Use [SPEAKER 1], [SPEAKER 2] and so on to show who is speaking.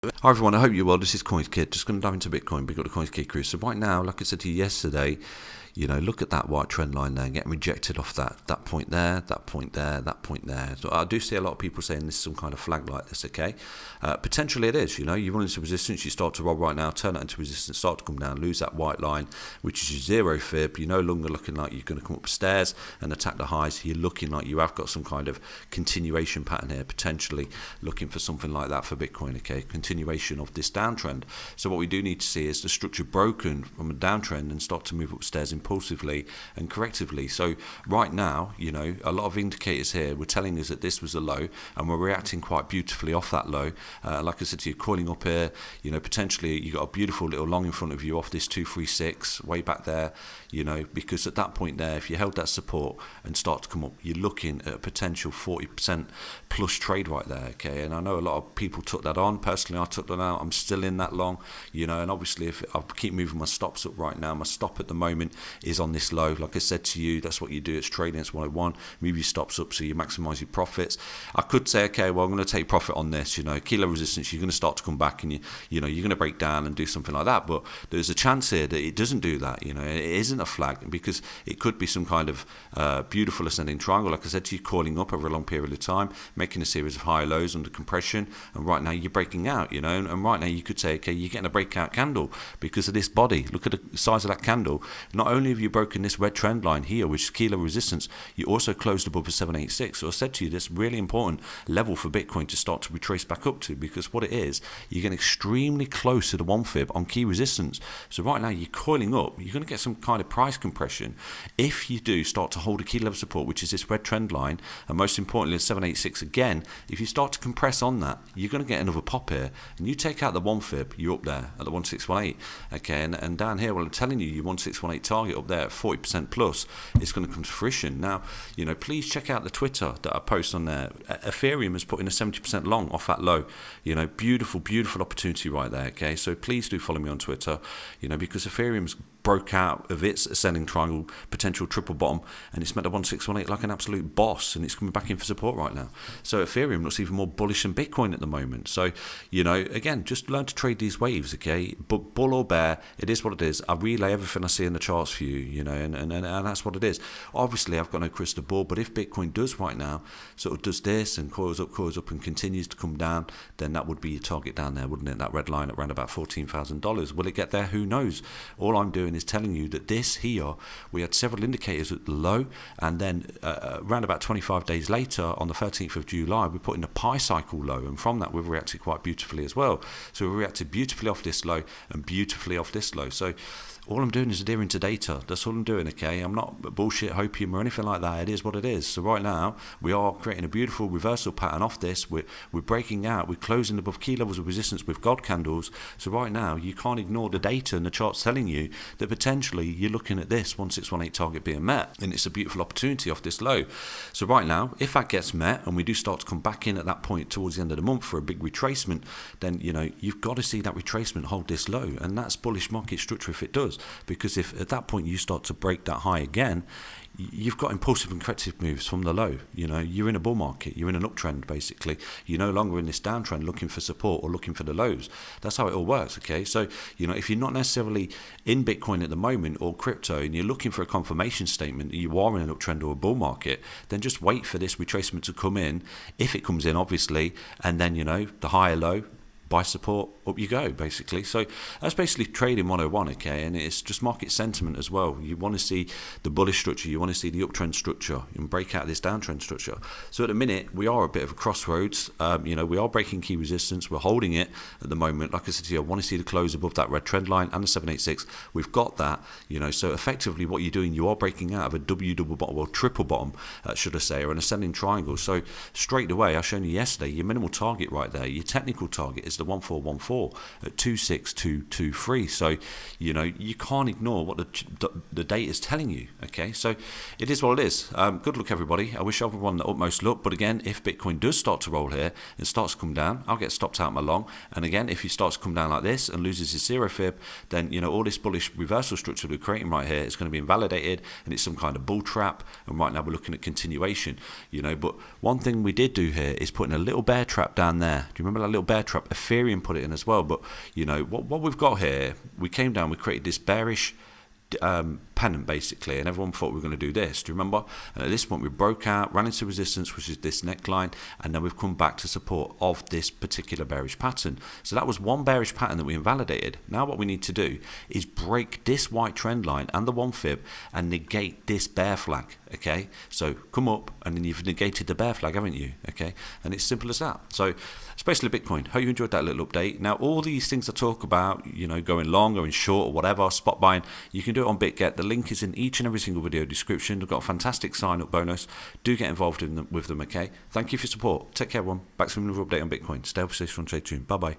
[SPEAKER 1] Hi everyone, I hope you're well. This is CoinsKid. Just going to dive into Bitcoin. We've got the CoinsKid crew. So right now, like I said to you yesterday, look at that white trend line there, getting rejected off that point there, that point there, that point there. So I do see a lot of people saying this is some kind of flag like this, okay? Potentially it is, you run into resistance, you start to roll right now, turn that into resistance, start to come down, lose that white line, which is your zero fib. You're no longer looking like you're going to come upstairs and attack the highs. You're looking like you have got some kind of continuation pattern here, potentially looking for something like that for Bitcoin, okay? Continuation of this downtrend. So what we do need to see is the structure broken from a downtrend and start to move upstairs impulsively and correctively. So right now, a lot of indicators here were telling us that this was a low, and we're reacting quite beautifully off that low. Like I said to you, coiling up here, potentially you got a beautiful little long in front of you off this 236 way back there, because at that point there, if you held that support and start to come up, you're looking at a potential 40% plus trade right there, okay? And I know a lot of people took that on. Personally, I took that out. I'm still in that long, and obviously if I keep moving my stops up right now, my stop at the moment is on this low. Like I said to you, that's what you do. It's trading. It's 101. Move your stops up so you maximize your profits. I could say, okay, well, I'm going to take profit on this. Kilo resistance, you're going to start to come back, and you're going to break down and do something like that. But there's a chance here that it doesn't do that. It isn't a flag, because it could be some kind of beautiful ascending triangle. Like I said to you, coiling up over a long period of time, making a series of high lows under compression, and right now you're breaking out. And right now you could say, okay, you're getting a breakout candle because of this body. Look at the size of that candle. Not only have you broken this red trend line here, which is kilo resistance, you also closed above the 786. So I said to you, this really important level for Bitcoin to start to retrace back up to, because what it is, you're getting extremely close to the 1 fib on key resistance. So right now you're coiling up, you're going to get some kind of price compression if you do start to hold a key level support, which is this red trend line, and most importantly the 786 again. If you start to compress on that, you're going to get another pop here, and you take out the 1 fib, you're up there at the 1618, okay? And down here, well, I'm telling you, your 1618 target up there at 40% plus is going to come to fruition. Now, please check out the Twitter that I post on there. Ethereum has put in a 70% long off that low. Beautiful opportunity right there, okay? So please do follow me on Twitter, because Ethereum's broke out of its ascending triangle potential triple bottom, and it's met the 1618 like an absolute boss, and it's coming back in for support right now. So Ethereum looks even more bullish than Bitcoin at the moment. So again, just learn to trade these waves, okay? But bull or bear, it is what it is. I relay everything I see in the charts for you, and that's what it is. Obviously I've got no crystal ball, but if Bitcoin does right now sort of does this and coils up and continues to come down, then that would be your target down there, wouldn't it? That red line at around about $14,000. Will it get there? Who knows? All I'm doing is telling you that this here, we had several indicators at the low, and then around about 25 days later, on the 13th of July, we put in a pi cycle low, and from that we've reacted quite beautifully as well. So we reacted beautifully off this low and beautifully off this low. So all I'm doing is adhering to data. That's all I'm doing, okay? I'm not bullshit hopium or anything like that. It is what it is. So right now, we are creating a beautiful reversal pattern off this. We're breaking out. We're closing above key levels of resistance with God candles. So right now, you can't ignore the data and the charts telling you that potentially you're looking at this 1618 target being met. And it's a beautiful opportunity off this low. So right now, if that gets met and we do start to come back in at that point towards the end of the month for a big retracement, then, you've got to see that retracement hold this low. And that's bullish market structure if it does. Because if at that point you start to break that high again, you've got impulsive and corrective moves from the low. You're in a bull market, you're in an uptrend basically. You're no longer in this downtrend looking for support or looking for the lows. That's how it all works, okay? So, if you're not necessarily in Bitcoin at the moment or crypto, and you're looking for a confirmation statement that you are in an uptrend or a bull market, then just wait for this retracement to come in, if it comes in obviously, and then the higher low, buy support, up you go, basically. So that's basically trading 101, okay? And it's just market sentiment as well. You want to see the bullish structure, you want to see the uptrend structure and break out this downtrend structure. So at the minute, we are a bit of a crossroads. We are breaking key resistance, we're holding it at the moment. Like I said to you, I want to see the close above that red trend line and the 786. We've got that, so effectively what you're doing, you are breaking out of a W double bottom, or triple bottom, should I say, or an ascending triangle. So straight away, I showed you yesterday, your minimal target right there, your technical target is the 1414 at 26223. So you can't ignore what the data is telling you, okay? So it is what it is. Good luck everybody. I wish everyone the utmost luck, but again, if Bitcoin does start to roll here and starts to come down, I'll get stopped out my long. And again, if he starts to come down like this and loses his zero fib, then all this bullish reversal structure we're creating right here is going to be invalidated, and it's some kind of bull trap. And right now we're looking at continuation, but one thing we did do here is putting a little bear trap down there. Do you remember that little bear trap? Ethereum put it in as well. But what we've got here, we came down, we created this bearish pennant basically, and everyone thought we were going to do this. Do you remember? And at this point we broke out, ran into resistance, which is this neckline, and then we've come back to support of this particular bearish pattern. So that was one bearish pattern that we invalidated. Now what we need to do is break this white trend line and the 1 fib and negate this bear flag. Okay, so come up and then you've negated the bear flag, haven't you? Okay, and it's simple as that. So it's basically Bitcoin. Hope you enjoyed that little update. Now all these things I talk about, going long, going short or whatever, spot buying, you can do it on BitGet. The link is in each and every single video description. They've got a fantastic sign up bonus. Do get involved with them, okay? Thank you for your support. Take care, everyone. Back to another update on Bitcoin. Stay up, stay strong, stay tuned. Bye bye.